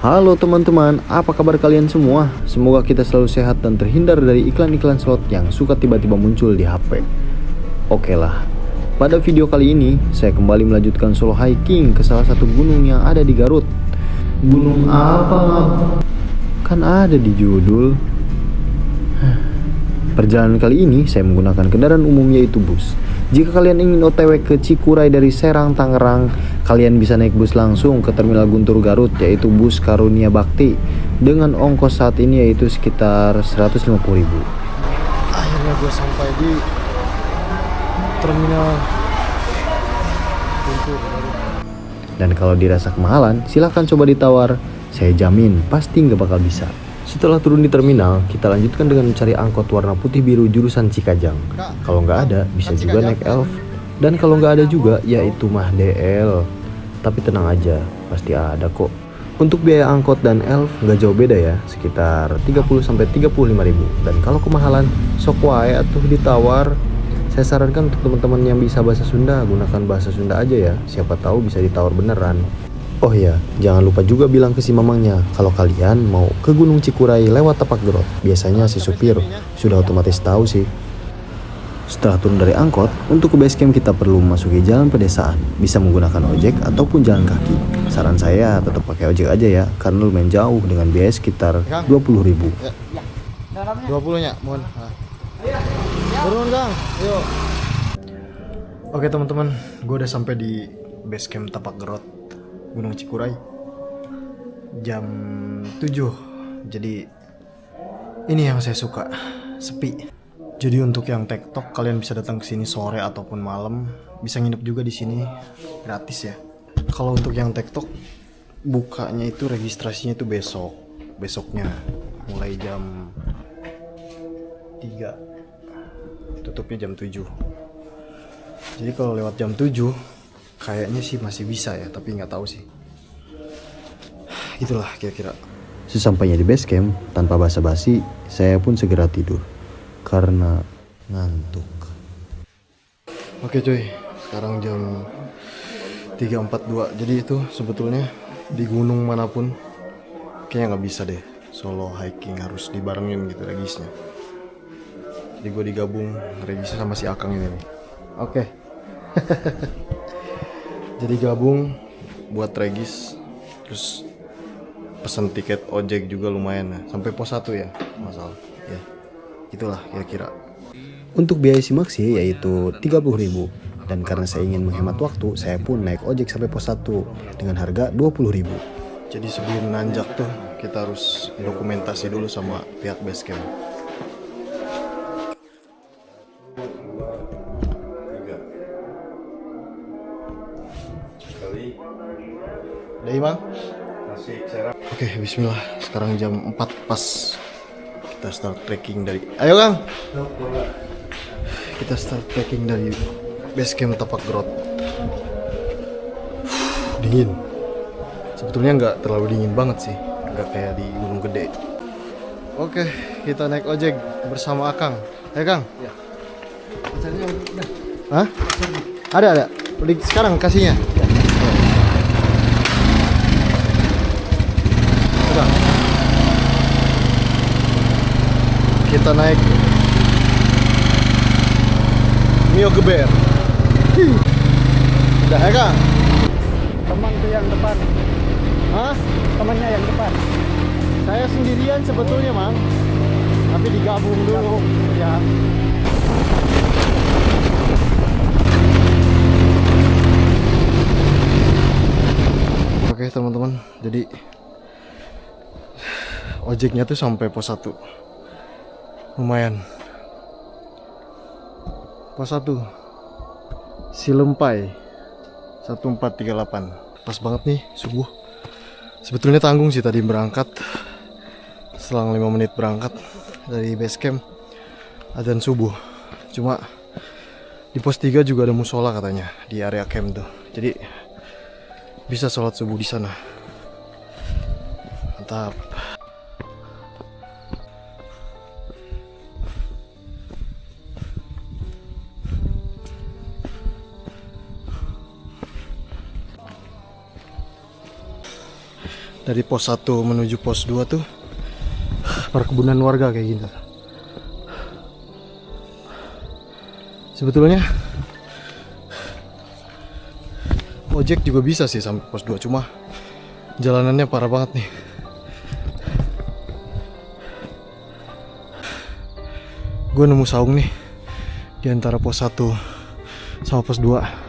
Halo teman-teman, apa kabar kalian semua? Semoga kita selalu sehat dan terhindar dari iklan-iklan slot yang suka tiba-tiba muncul di HP. Oke lah, pada video kali ini saya kembali melanjutkan solo hiking ke salah satu gunung yang ada di Garut. Gunung apa? Kan ada di judul. Perjalanan kali ini saya menggunakan kendaraan umum yaitu bus. Jika kalian ingin OTW ke Cikuray dari Serang, Tangerang, kalian bisa naik bus langsung ke Terminal Guntur Garut yaitu bus Karunia Bakti dengan ongkos saat ini yaitu sekitar 150.000. Akhirnya gue sampai di Terminal Guntur Garut. Dan kalau dirasa kemahalan, silahkan coba ditawar. Saya jamin pasti nggak bakal bisa. Setelah turun di terminal, kita lanjutkan dengan mencari angkot warna putih biru jurusan Cikajang. Kalau nggak ada, bisa juga naik Elf. Dan kalau nggak ada juga, yaitu mah DL. Tapi tenang aja, pasti ada kok. Untuk biaya angkot dan Elf nggak jauh beda ya, sekitar 30-35 ribu. Dan kalau kemahalan, sok wae atuh ditawar. Saya sarankan untuk teman-teman yang bisa bahasa Sunda, gunakan bahasa Sunda aja ya. Siapa tahu bisa ditawar beneran. Oh ya, jangan lupa juga bilang ke si mamangnya kalau kalian mau ke Gunung Cikuray lewat Tapak Gerot. Biasanya si supir sudah otomatis tahu sih. Setelah turun dari angkot, untuk ke base camp kita perlu memasuki jalan pedesaan. Bisa menggunakan ojek ataupun jalan kaki. Saran saya tetap pakai ojek aja ya, karena lumayan jauh dengan biaya sekitar 20.000. 20 nya, mohon. Turun Kang, yuk. Oke teman-teman, gue udah sampai di base camp Tapak Gerot Gunung Cikuray jam 7. Jadi ini yang saya suka, sepi. Jadi untuk yang TikTok kalian bisa datang ke sini sore ataupun malam, bisa nginep juga di sini gratis ya. Kalau untuk yang TikTok bukanya itu registrasinya itu besoknya mulai jam 3, tutupnya jam 7. Jadi kalau lewat jam 7 kayaknya sih masih bisa ya, tapi nggak tahu sih. Itulah kira-kira. Sesampainya di base camp, tanpa basa-basi, saya pun segera tidur karena ngantuk. Oke cuy, sekarang jam 3.42. Jadi itu sebetulnya di gunung manapun kayaknya nggak bisa deh solo hiking, harus dibarengin gitu regisnya. Jadi gue digabung regisnya sama si Akang ini nih. Oke. Jadi gabung buat regis, terus pesan tiket ojek juga lumayan ya, sampai pos 1 ya masalah ya. Itulah kira-kira. Untuk biaya simaksi yaitu 30.000. Dan karena saya ingin menghemat waktu, saya pun naik ojek sampai pos 1 dengan harga 20.000. Jadi sebelum nanjak tuh kita harus dokumentasi dulu sama pihak base camp. Udah Imang? Oke, bismillah. Sekarang jam 4 pas. Kita start trekking dari... Ayo Kang! Kita start trekking dari base camp Tapak Gerot. Dingin. Sebetulnya nggak terlalu dingin banget sih. Nggak kayak di Gunung Gede. Oke, kita naik ojek bersama Akang. Ayo Kang? Ya. Hah? Ada. Sekarang kasihnya. Udah. Kita naik Mio Geber. Udah ya Kang? Teman tuh yang depan. Hah? Temannya yang depan. Saya sendirian sebetulnya Mang, tapi digabung dulu ya. Oke teman-teman, jadi ojeknya tuh sampai pos 1. Lumayan. Pos 1 Silempai 1438. Pas banget nih subuh. Sebetulnya tanggung sih tadi berangkat. Selang 5 menit berangkat dari base camp, adzan subuh. Cuma di pos 3 juga ada musola katanya di area camp tuh. Jadi bisa sholat subuh di sana. Mantap. Dan dari pos 1 menuju pos 2 tuh perkebunan warga kayak gitu. Sebetulnya ojek juga bisa sih sampai pos 2, cuma jalanannya parah banget nih. Gue nemu saung nih di antara pos 1 sama pos 2.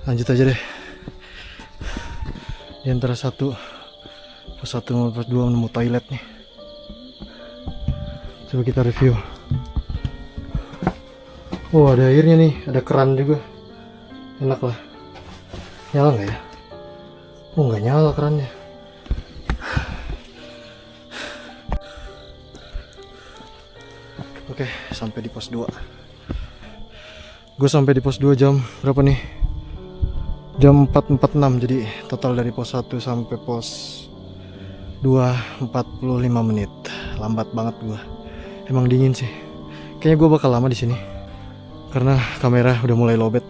Lanjut aja deh. Di antara pos 1 sama pos 2 nemu toilet nih. Coba kita review. Oh, ada airnya nih, ada keran juga. Enak lah. Nyala nggak ya? Oh, nggak nyala kerannya. Oke, sampai di pos 2. Gue sampai di pos 2 jam berapa nih? Jam 4.46, jadi total dari pos 1 sampai pos 2 45 menit. Lambat banget gue. Emang dingin sih. Kayaknya gue bakal lama di sini karena kamera udah mulai lowbat.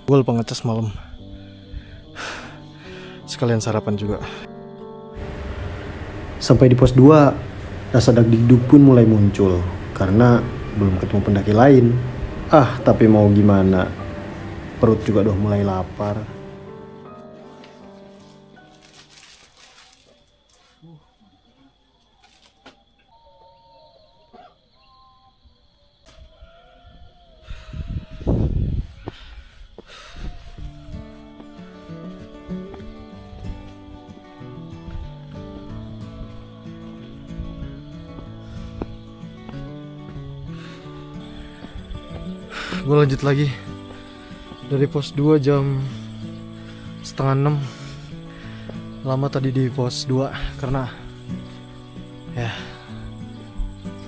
Gue lupa ngecas malam. Sekalian sarapan juga. Sampai di pos 2, rasa dagdikduk pun mulai muncul karena belum ketemu pendaki lain. Tapi mau gimana? Perut juga udah mulai lapar. Gue lanjut lagi dari pos 2 jam 5:30. Lama tadi di pos 2 karena ya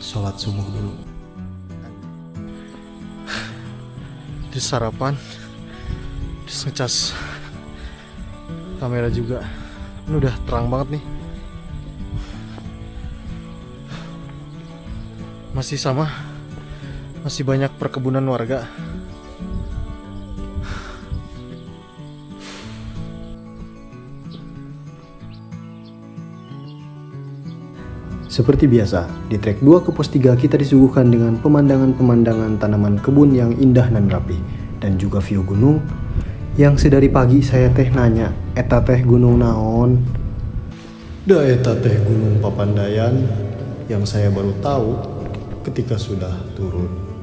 sholat subuh dulu, terus sarapan, terus ngecas kamera juga. Ini udah terang banget nih. Masih banyak perkebunan warga. Seperti biasa, di trek 2 ke pos 3 kita disuguhkan dengan pemandangan-pemandangan tanaman kebun yang indah dan rapi, dan juga view gunung yang sedari pagi saya teh nanya, eta teh gunung naon? Da eta teh Gunung Papandayan, yang saya baru tahu ketika sudah turun.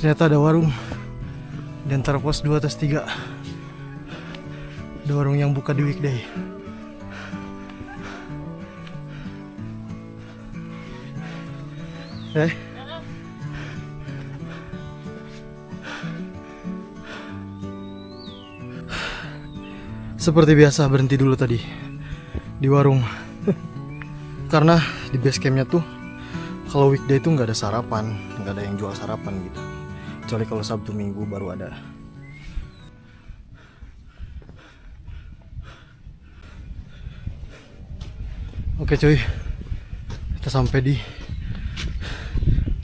Ternyata ada warung di antara pos 2 atas 3. Ada warung yang buka di weekday. Seperti biasa berhenti dulu tadi di warung. Karena di base campnya tuh kalau weekday tuh nggak ada sarapan, nggak ada yang jual sarapan gitu. Kecuali kalau Sabtu Minggu baru ada. Oke cuy, kita sampai di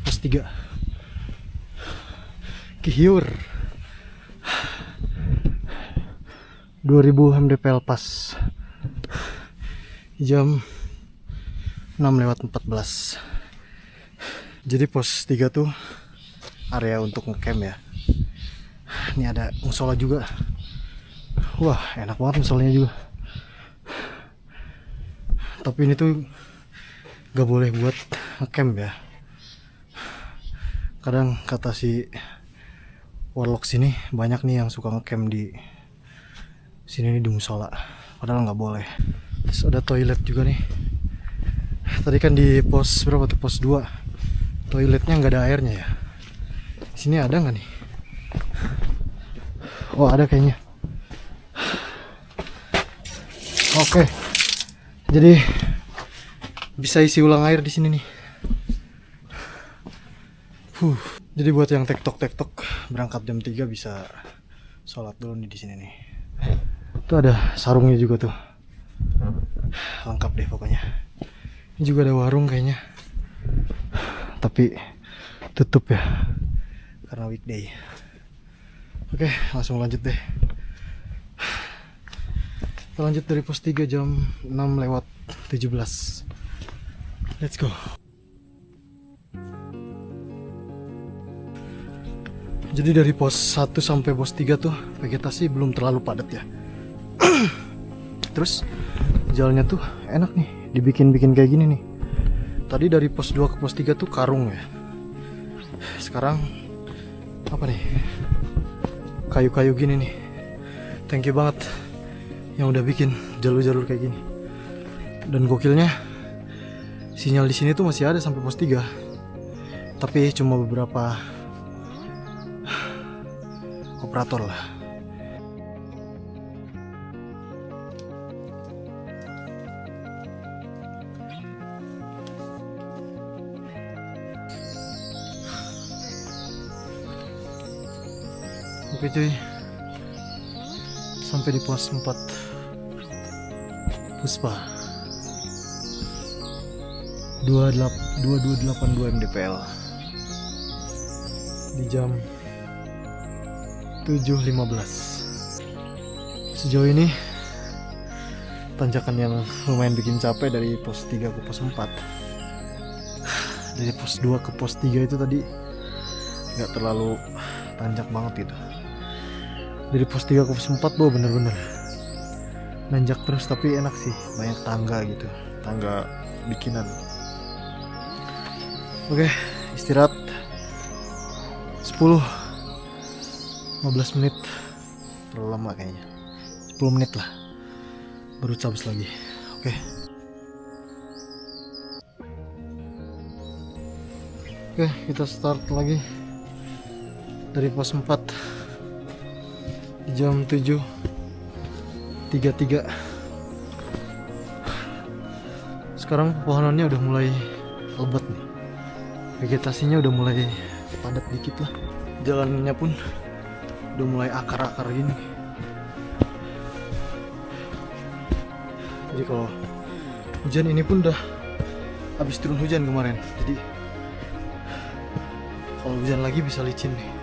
pos 3 Kihyur 2000 mdpl pas jam 6:14. Jadi pos 3 tuh area untuk ngecamp ya. Ini ada musola juga. Wah, enak banget musolanya juga. Tapi ini tuh gak boleh buat ngecamp ya. Kadang kata si warlock sini banyak nih yang suka ngecamp di sini nih di musola. Padahal nggak boleh. Terus ada toilet juga nih. Tadi kan di pos berapa tuh, pos 2, toiletnya nggak ada airnya ya. Sini ada nggak nih? Oh, ada kayaknya. Oke. Jadi bisa isi ulang air di sini nih. Jadi buat yang tektok berangkat jam 3 bisa sholat dulu nih di sini nih. Tuh ada sarungnya juga tuh. Lengkap deh pokoknya. Ini juga ada warung kayaknya. Tapi tutup ya karena weekday. Oke, langsung lanjut deh. Kita lanjut dari pos 3 jam 6:17. Let's go. Jadi dari pos 1 sampai pos 3 tuh vegetasi belum terlalu padat ya. Terus jalannya tuh enak nih, dibikin-bikin kayak gini nih. Tadi dari pos 2 ke pos 3 tuh karung ya. Sekarang apa nih? Kayu-kayu gini nih. Thank you banget yang udah bikin jalur-jalur kayak gini. Dan gokilnya sinyal di sini tuh masih ada sampai pos 3. Tapi cuma beberapa operator lah. Oke cuy, sampai di pos 4 Puspa 2282 mdpl di jam 7.15. Sejauh ini tanjakan yang lumayan bikin capek dari pos 3 ke pos 4. Dari pos 2 ke pos 3 itu tadi nggak terlalu tanjak banget gitu. Dari pos 3 ke pos 4 bener-bener nanjak terus, tapi enak sih, banyak tangga gitu, tangga bikinan. Oke, istirahat 10-15 menit, terlalu lama kayaknya, 10 menit lah baru cabut lagi. Oke. Oke, kita start lagi dari pos 4 jam 7.33. Sekarang pohonannya udah mulai lebat nih, vegetasinya udah mulai padat dikit lah, jalannya pun udah mulai akar-akar gini. Jadi kalau hujan ini pun udah habis turun hujan kemarin, jadi kalau hujan lagi bisa licin nih.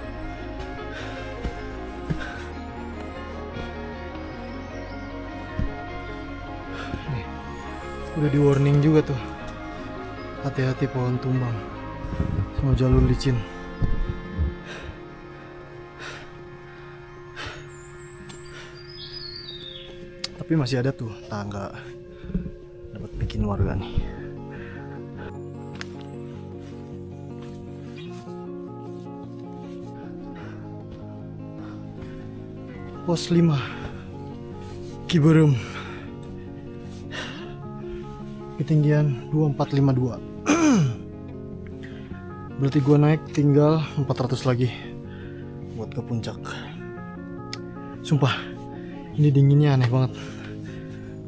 Udah di warning juga tuh, hati-hati pohon tumbang sama jalur licin. Tapi masih ada tuh tangga dapat bikin warga nih. Pos 5 Kiberem, ketinggian 2452. Berarti gua naik tinggal 400 lagi buat ke puncak. Sumpah, ini dinginnya aneh banget.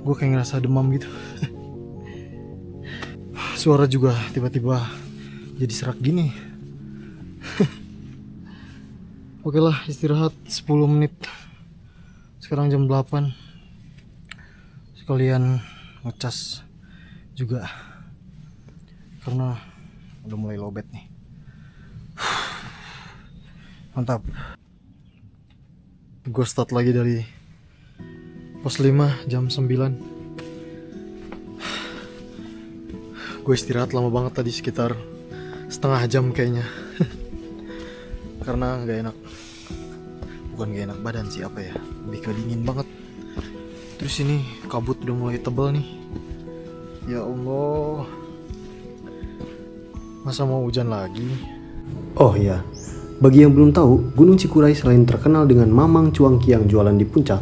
Gue kayak ngerasa demam gitu. Suara juga tiba-tiba jadi serak gini. Oke lah, istirahat 10 menit. Sekarang jam 8. Sekalian ngecas juga karena udah mulai lowbat nih. Mantap. Gue start lagi dari pos 5 jam 9. Gue istirahat lama banget tadi, sekitar setengah jam kayaknya. Karena gak enak, bukan gak enak badan sih, apa ya, lebih ke dingin banget. Terus ini kabut udah mulai tebal nih. Ya Allah, masa mau hujan lagi? Oh iya, bagi yang belum tahu, Gunung Cikuray selain terkenal dengan mamang cuangki yang jualan di puncak,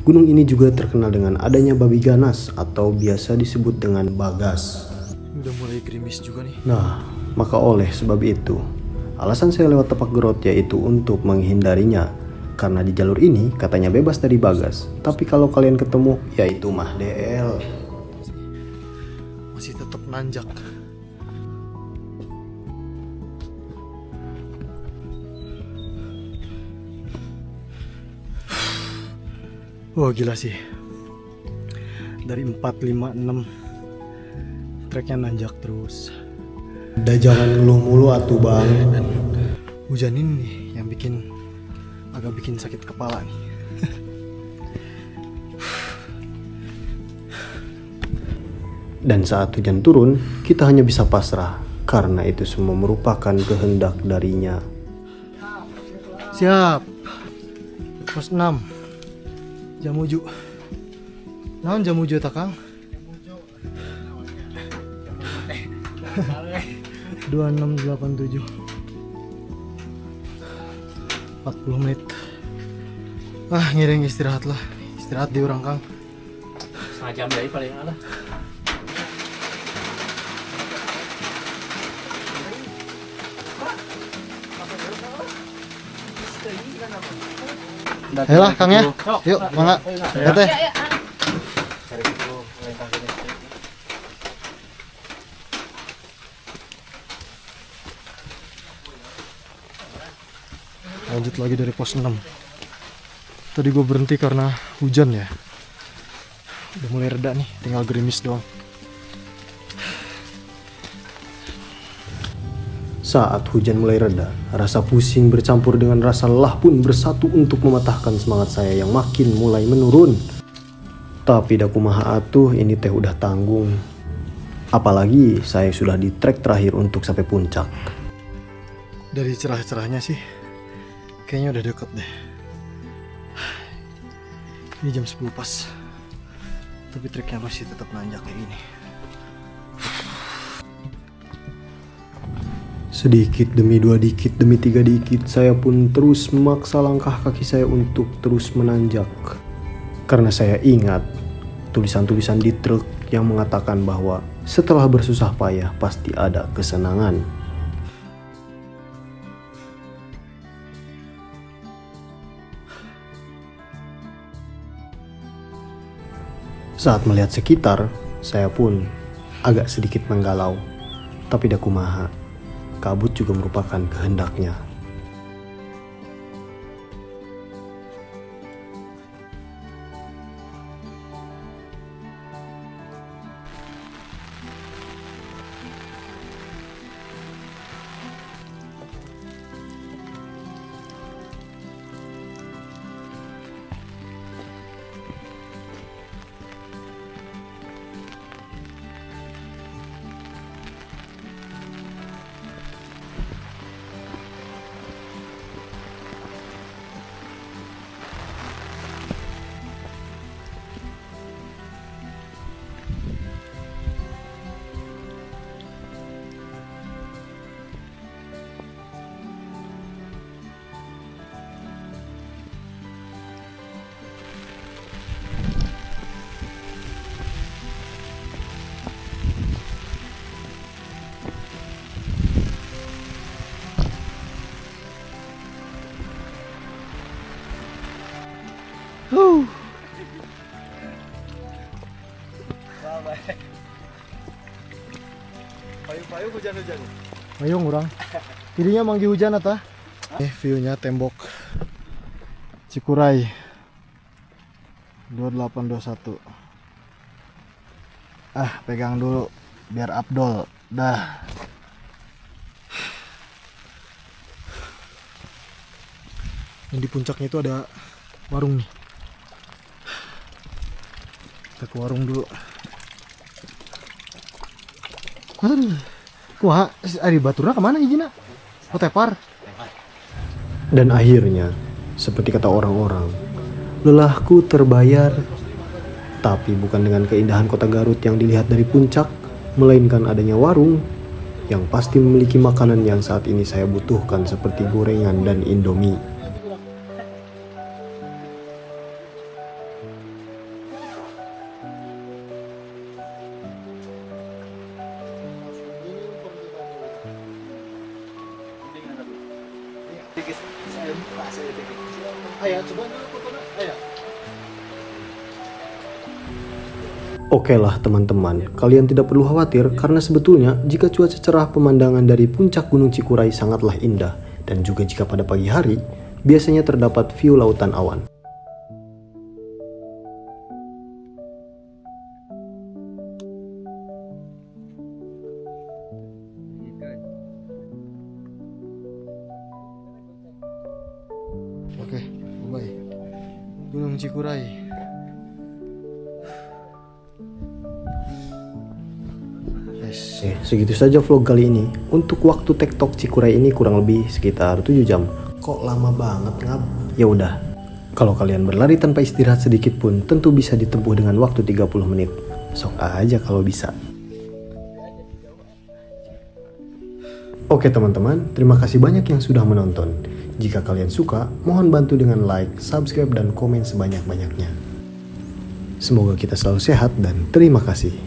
gunung ini juga terkenal dengan adanya babi ganas atau biasa disebut dengan bagas. Udah mulai gerimis juga nih. Nah, maka oleh sebab itu, alasan saya lewat Tapak Gerot yaitu untuk menghindarinya. Karena di jalur ini katanya bebas dari bagas. Tapi kalau kalian ketemu, yaitu mah DL. Masih tetap nanjak. Wah gila sih. Dari 4, 5, 6 treknya nanjak terus. Udah jangan ngeluh mulu atuh bang. Dan hujan ini nih yang agak bikin sakit kepala nih. Dan saat hujan turun, kita hanya bisa pasrah karena itu semua merupakan kehendak darinya. Siap. Pos 6. Jamuju. Naon jamuju tak Kang? 2687. 40 menit. Ngiring istirahat lah. Istirahat di orang Kang. Setengah jam dari paling ala. Ayolah Kang ya. Yuk, mangga. Ya teh. Lanjut lagi dari pos 6. Tadi gue berhenti karena hujan ya. Udah mulai reda nih, tinggal gerimis doang. Saat hujan mulai reda, rasa pusing bercampur dengan rasa lelah pun bersatu untuk mematahkan semangat saya yang makin mulai menurun. Tapi dakumaha atuh ini teh udah tanggung. Apalagi saya sudah di trek terakhir untuk sampai puncak. Dari cerah-cerahnya sih, kayaknya udah deket deh. Ini jam 10 pas. Tapi treknya masih tetap nanjak kayak gini. Sedikit demi dua dikit demi tiga dikit, saya pun terus memaksa langkah kaki saya untuk terus menanjak. Karena saya ingat tulisan-tulisan di truk yang mengatakan bahwa setelah bersusah payah pasti ada kesenangan. Saat melihat sekitar, saya pun agak sedikit menggalau. Tapi dakumaha, kabut juga merupakan kehendaknya. Payung hujan-hujan. Payung urang. Kirinya manggi hujan atah. View-nya tembok Cikuray 2821. Pegang dulu biar Abdol. Dah. Yang di puncaknya itu ada warung nih. Kita ke warung dulu. Aduh. Kumaha? Ari baturna kemana hijina? Oh tepar. Dan akhirnya, seperti kata orang-orang, lelahku terbayar. Tapi bukan dengan keindahan kota Garut yang dilihat dari puncak, melainkan adanya warung yang pasti memiliki makanan yang saat ini saya butuhkan seperti gorengan dan Indomie. Oke lah teman-teman, kalian tidak perlu khawatir karena sebetulnya jika cuaca cerah pemandangan dari puncak Gunung Cikuray sangatlah indah dan juga jika pada pagi hari biasanya terdapat view lautan awan. Gunung Cikuray. Yes. Segitu saja vlog kali ini. Untuk waktu TikTok Cikuray ini kurang lebih sekitar 7 jam. Kok lama banget ngap? Ya udah. Kalau kalian berlari tanpa istirahat sedikit pun tentu bisa ditempuh dengan waktu 30 menit. Sok aja kalau bisa. Oke teman-teman, terima kasih banyak yang sudah menonton. Jika kalian suka, mohon bantu dengan like, subscribe, dan komen sebanyak-banyaknya. Semoga kita selalu sehat dan terima kasih.